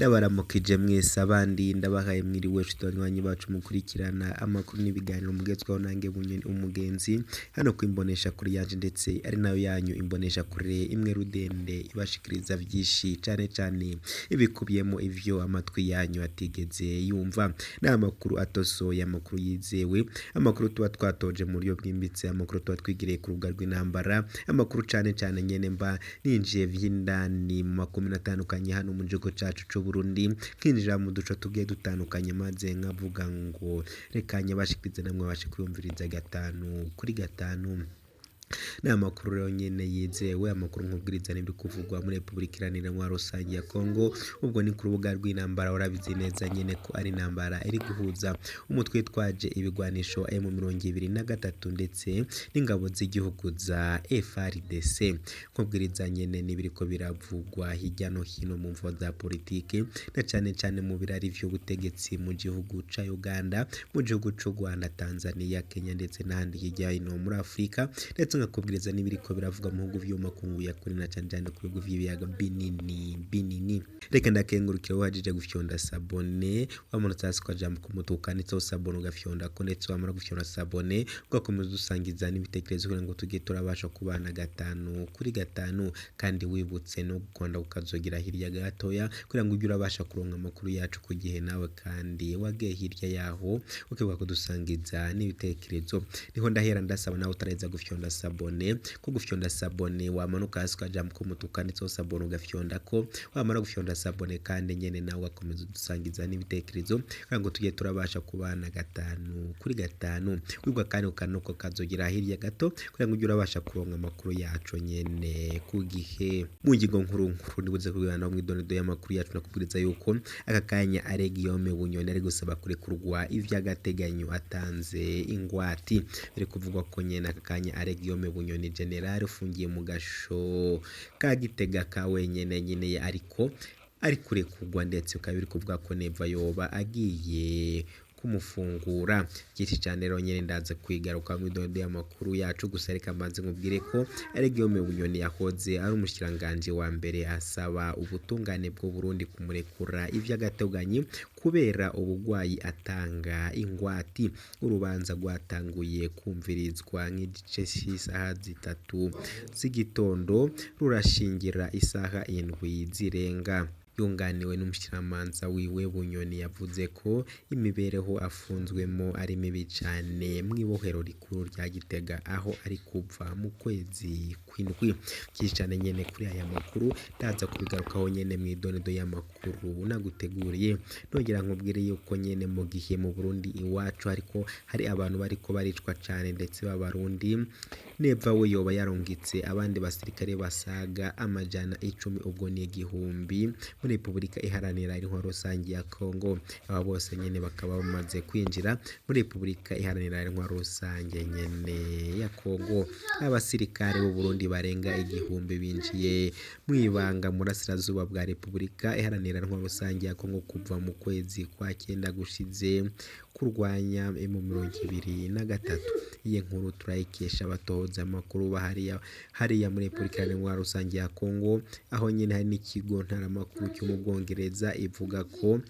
ndabaramukije mwese abandi ndabahaye mwiriwe shitanywanyi bacu mukurikirana amakuru n'ibiganiro mugezweho nange bunyoni umugenzi hano kwimbonesha kuri yaje ndetse ari nayo yanyu imbonesha kure imwe rudende ibashikiriza byinshi cyane ibikubiyemo ivyo amatwi yanyu atigeze yumva n'amakuru atosoye amakuru yizewe amakuru tuba twatoje mu buryo bwimbitse amakuru tuba twigiriye ku rubuga rw'intambara amakuru cyane nyene mba ninjiye vy'indani mu makumi atandukanye hano mu gihugu cacu c'u Burundi kinjira mu duco tugiye dutandukanye maze nkavuga ngo rekanye bashikirize namwe bashe kwiyumviriza gatanu kuri gatanu n'amakuru rero nyene yizewe amakuru nkubwiriza n'ibiri kuvugwa muri Republika Iharanira Rusange ya Kongo ubwo ni ku rubuga rw'intambara urabizi neza nyene ko ari intambara iri guhuza umutwe twaje ibigwanisho M23 ndetse n'ingabo z'igihugu za FARDC nkubwiriza nyene n'ibiri ko biravugwa hirya no hino mu mvo za politike na cyane mu birari vy'ubutegetsi mu gihugu ca Uganda mu gihugu c'u Rwanda Tanzania Kenya ndetse n'ahandi hirya no muri Afrika ndetse ngakubwiriza n'ibiriko biravuga mu bihugu vy'amakungu ya kuri na cyane ku bihugu vy'ibiyaga binini reka ndakengurukira wajije gufyonda sabone wamunota kwa jambo kumutukanitse sabone ugafyonda ko ndetse wamara gufyonda sabone ugakomeza usangiza n'ibitekerezo kugira ngo tugiye turabasha kubana gatanu kuri gatanu kandi wibutse no gukonda ukazogira hirya gatoya kugira ngo ujye urabasha kuronka amakuru yacu ku gihe nawe kandi wageye hirya yaho ukibuka kudusangiza n'ibitekerezo niho ndahera ndasaba nawe utareza gufyonda sabone ko gufyonda sabone wamanuka hasi jambo kumutukanitse sabone ugafyonda ko wamara gufyonda sabone kandi nyene nawe akomeza dusangiza n'ibitekerezo kugira ngo tujye turabasha kubana gatanu kuri gatanu wibwa kandi ukanuko kazogira hirya gato kugira ngo ujye urabasha kuronka amakuru yacu nyene ku gihe mu ngingo nkuru nibuze kubana mu idonedo y'amakuru yacu nakubwiriza yuko aka kanya Guillaume Bunyoni ari gusaba kurekurwa ivy'agateganyo atanze ingwati biri kuvugwa ko nyene aka kanya Guillaume Bunyoni general ufungiye mu gasho ka Gitega ka wenyene ariko ari kurekurwa ndetse ukabiri kuvuga ko neva yoba agiye kumufungura giti cyane rero nyene ndaza kwigaruka mu idondo y'amakuru yacu gusa reka mbanze nkubwire ko Guillaume Bunyoni yahoze ari umushikiranganje wa mbere asaba ubutungane bwo Burundi kumurekura ivy'agateganyo kubera ubugwayi atanga ingwati urubanza rwatanguye kumvirizwa nk'igice cy'isaha 3 z'igitondo rurashingira isaha 7 zirenga yunganiwe n'umushiramanza wiwe Bunyoni yavuze ko imibereho afunzwemo ari mibi cyane mwibohero rikuru rya Gitega aho ari kuva mu kwezi kw'indwi cyane nyene kuri aya makuru ndaza kubigarukaho nyene mu idonedo y'amakuru naguteguriye nongera nkubwire yuko nyene mu gihe mu Burundi iwacu ariko hari abantu bariko baricwa cyane ndetse b'abarundi neva we yoba yarongitse abandi basirikare basaga amajana 10 ubwo ni igihumbi muri Republika Iharanira Rusange ya Kongo aba bose nyene bakaba bamaze kwinjira muri Republika Iharanira Rusange nyene ya Kongo abasirikare b'u Burundi barenga igihumbi binjiye mwibanga murasirazuba bwa Republika Iharanira Rusange ya Kongo kuva mu kwezi kwa 9 gushize kurwanya M23 iyi nkuru turayikesha abatohoza amakuru hariya muri Republika Iharanira Rusange ya Kongo aho nyene hari n'ikigo ntaramakuru cyo mu Bwongereza ivuga ko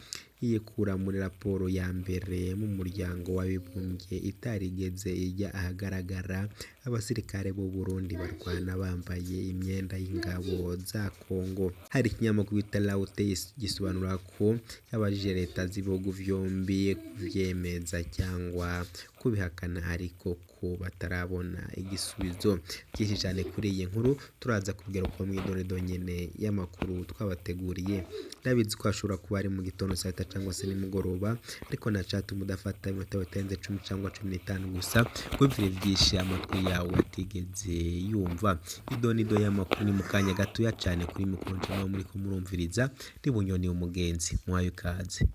yikura muri raporo ya mbere mu muryango w'abibumbye itarigeze ijya ahagaragara abasirikare b'u Burundi barwana bambaye imyenda y'ingabo za Kongo hari ikinyamakuru bita Laute gisobanura ko yabajije leta z'ibihugu vyombi kuvyemeza cyangwa kubihakana ariko ko batarabona igisubizo byinshi cyane kuri iyi nkuru turaza kubwira ko mu idonedo nyene y'amakuru twabateguriye ndabizi ko ashobora kuba ari mu gitondo saa 3 cyangwa se nimugoroba ariko na chat mudafata iminota 10 cyangwa 15 gusa kumvira byinshi amatwi yawe atigeze yumva idonedo y'amakuru ni mukanya gatoya cyane kuri mikoro cyangwa muri ko murumviriza ndi Bunyoni umugenzi muhaye kaze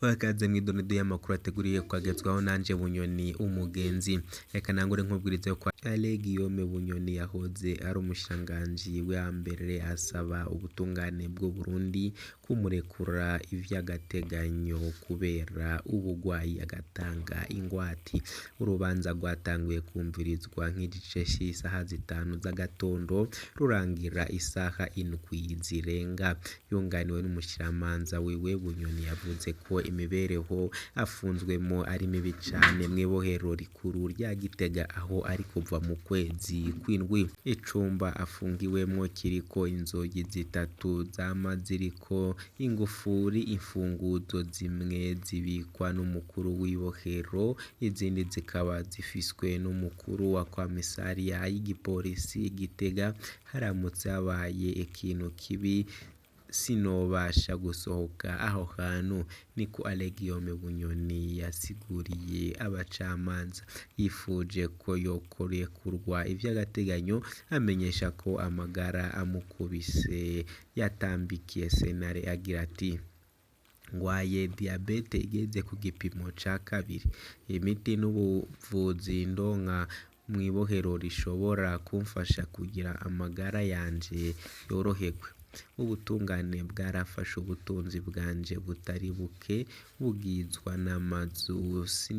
wakaze mw'idonido y'amakuru ateguriye kwagezwaho nanje Bunyoni umugenzi. Reka nangure nkubwirize ko Alain Guillaume Bunyoni yahoze ari umushikiranganji wa mbere asaba ubutungane bw'u Burundi kumurekura ivy'agateganyo kubera ubugwayi agatanga ingwati. Urubanza rwatanguye kumvirizwa nk'igice c'isaha 5 z'agatondo rurangira isaha 7 zirenga. Yunganiwe n'umushiramanza wiwe Bunyoni yavuze ko imibereho afunzwemo ari mibi cane mw'ibohero rikuru rya Gitega aho ari kuva mu kwezi kw'indwi. Icumba afungiwemwo kiriko inzogi zitatu zama ziriko ingufuri, imfunguzo zimwe zibikwa n'umukuru w'ibohero izindi zikaba zifiswe n'umukuru wa komisariya y'igipolisi Gitega. Haramutse habaye ikintu kibi sinobasha gusohoka aho hantu, niko Alain Guillaume Bunyoni yasiguriye abacamanza. Yifuje ko yokurekurwa ivy'agateganyo amenyesha ko amagara amukubise. Yatambikiye sentare agira ati: ngwaye diabete igeze ku gipimo ca 2, imiti n'ubuvuzi ndonka mw'ibohero rishobora kumfasha kugira amagara yanje yoroherwe. Ubutungane bwarafashe ubutunzi bwanje butari buke bugizwa n'amazu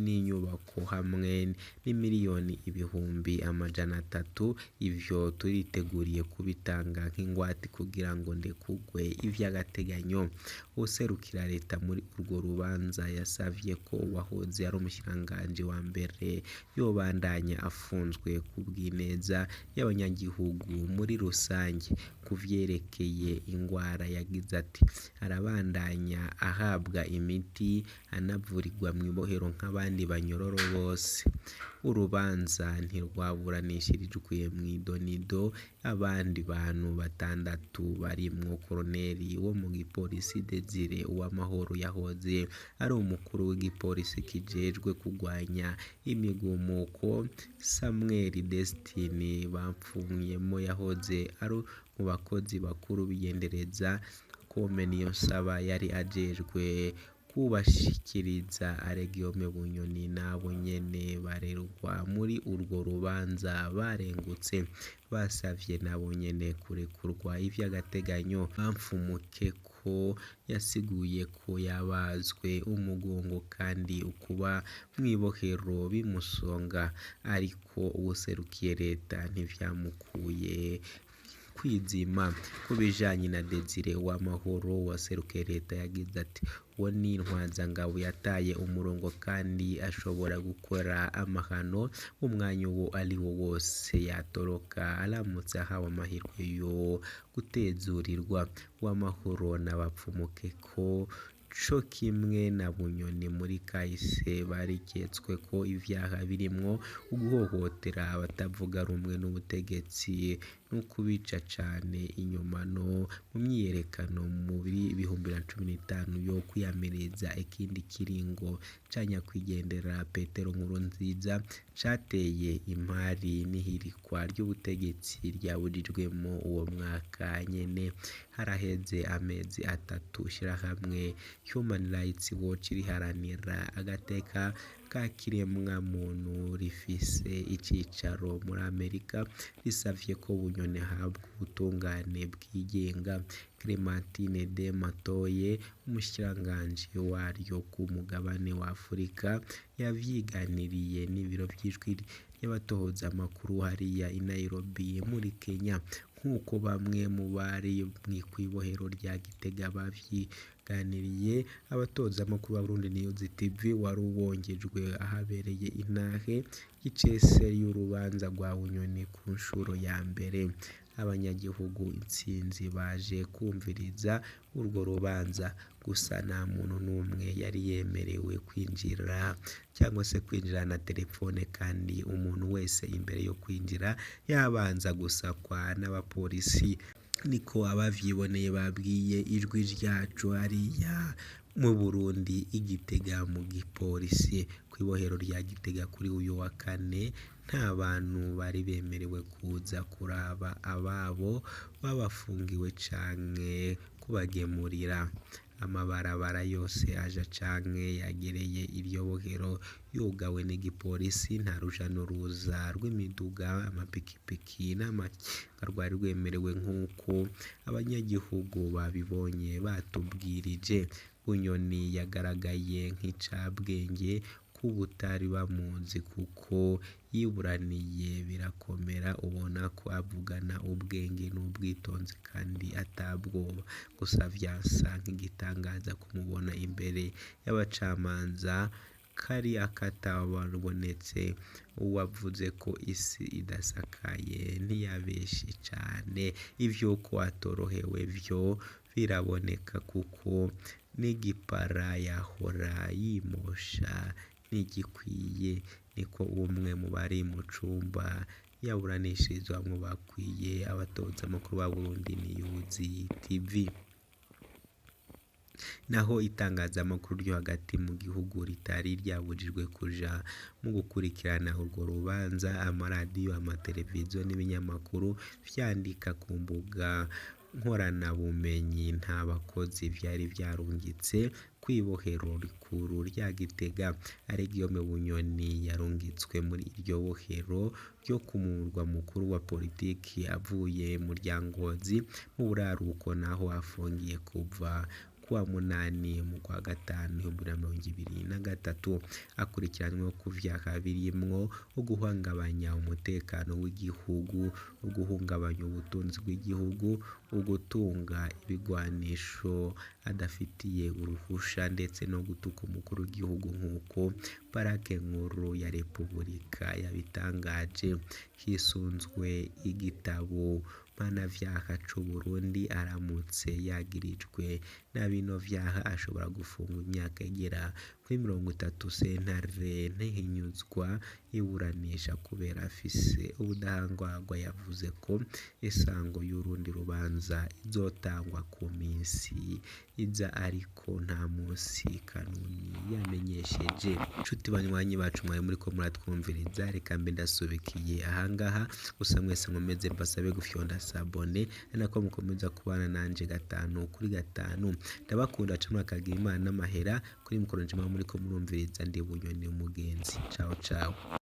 n'inyubako hamwe n'imiliyoni ibihumbi 300. Ivyo turiteguriye kubitanga nk'ingwate kugira ngo ndekugwe ivy'agateganyo. Userukira leta muri urwo rubanza yasavye ko wahoze ari umushikiranganji wa mbere yobandanya afunzwe kubw'ineza y'abanyagihugu muri rusange. Kuvyerekeye ingwara yagize ati: arabandanya ahabwa imiti anavurirwa mw'ibohero nk'abandi banyororo bose. Urubanza ntirwaburanishirijwe mw'idonido. Abandi bantu 6 barimwo Koloneli wo mu gipolisi Desire Uwamahoro yahoze ari umukuru w'igipolisi kijejwe kugwanya imigumuko, Samuel Destiny bapfumyemo yahoze ari mu bakozi bakuru biyendereza. Kome Niyonsaba yari ajejwe kubashikiriza. Alain Guillaume Bunyoni nabo nyene barerwa muri urwo rubanza barengutse basavye nabo nyene kurekurwa ivy'agateganyo. Bamfumuke ko yasiguye ko yabazwe umugongo kandi ukuba mw'ibohero bimusonga, ariko uwuserukiye leta ntivyamukuye kwizima. Kubijanye na Desire Uwamahoro waserukiye leta yagize ati: uwo ni intwazangabo yataye umurongo kandi ashobora gukora amahano umwanya uwo ari wo wose yatoroka aramutse ahawe amahirwe yo gutezurirwa. Uwamahoro n'abapfumuke ko co kimwe na Bunyoni muri kahise bariketswe ko ivyaha birimwo uguhohotera abatavuga rumwe n'ubutegetsi no kubica cane inyuma no mu myiyerekano mu 2015 yo kwiyamiriza ikindi kiringo ca nyakwigendera Petero Nkurunziza cateye impari n'ihirikwa ry'ubutegetsi ryabujijwemo uwo mwaka nyene. Haraheze amezi 3 ishirahamwe Human Rights Watch riharanira agateka ka kiremwa muntu rifise icicaro muri Amerika risavye ko Bunyoni ahabwa ubutungane bwigenga. Clementine de Matoye umushikiranganji waryo ku mugabane wa Afurika yavyiganiriye n'ibiro vy'ijwi y'abatohoza amakuru hariya i Nairobi muri Kenya. Nk'uko bamwe mu bari mw'ikwibohero rya Gitega bavyiganiriye, abatoza amakuru ba Burundi News TV wari wongejwe ahabereye intahe y'icese y'urubanza rwa Bunyoni ku nshuro ya mbere. Abanyagihugu intsinzi baje kumviriza urwo rubanza, gusa nta muntu n'umwe yari yemerewe kwinjira cyangwa se kwinjira na telefone, kandi umuntu wese imbere yo kwinjira yabanza gusakwa n'abapolisi. Niko abavyiboneye babwiye ijwi ryacu hariya mu Burundi Igitega mu gipolisi kw'ibohero rya Gitega kuri uyu wa kane. Nta bantu bari bemerewe kuza kuraba ababo babafungiwe canke kubagemurira. amabarabara yose aja canke yagereye iryo bohero yugawe n'igipolisi, nta ruja n'uruza rw'imiduga, amapikipiki n'amakinga rwari rwemerewe nk'uko abanyagihugu babibonye batubwirije. Bunyoni yagaragaye nk'icabwenge k'ubutari bamuzi kuko yiburaniye birakomera, ubona ko avugana ubwenge n'ubwitonzi kandi atabwoba. Gusa vyasa nk'igitangaza kumubona imbere y'abacamanza kari akatabonetse. Uwavuze ko isi idasakaye ntiyabeshe cane, ivy'uko atorohewe vyo biraboneka kuko n'igipara yahora yimosha ntigikwiye. Niko umwe mu bari mu cumba yaburanishirizwamwo babwiye abatoza amakuru ba Burundi News TV. Naho itangazamakuru ryo hagati mu gihugu ritari ryabujijwe kuja mu gukurikirana urwo rubanza, amaradiyo, amateleviziyo n'ibinyamakuru vyandika ku mbuga nkoranabumenyi nta bakozi vyari vyarungitse kw'ibohero rikuru rya Gitega. Guillaume Bunyoni yarungitswe muri iryo bohero ryo ku murwa mukuru wa politiki avuye mu Ryangozi mu buraruko, naho afungiye kuva kuwa munani mu kwa gatanu 2023 akurikiranyweho ku vyaha birimwo uguhungabanya umutekano w'igihugu, uguhungabanya ubutunzi bw'igihugu, ugutunga ibigwanisho adafitiye uruhusha ndetse no gutuka umukuru w'igihugu nk'uko parake nkuru ya Repubulika yabitangaje. Hisunzwe igitabo mpanavyaha c'Uburundi, aramutse yagirijwe na bino vyaha ashobora gufungwa imyaka igera kuri 30. Sentare ntihinyuzwa iburanisha kubera afise ubudahangarwa. Yavuze ko isango y'urundi rubanza izotangwa ku minsi iza, ariko nta musi kanuni yamenyesheje. Nshuti banywanyi bacu mwari muriko muratwumviriza, reka mbe ndasubikiye ahangaha. Gusa mwese nkomeze mbasabe gufyonda sabone, nako mukomeza kubana nanje 5 kuri 5. Ndabakunda cane, akagira Imana n'amahera. Kuri mikoro njema muriko murumviriza ndi Bunyoni umugenzi. Ciao ciao.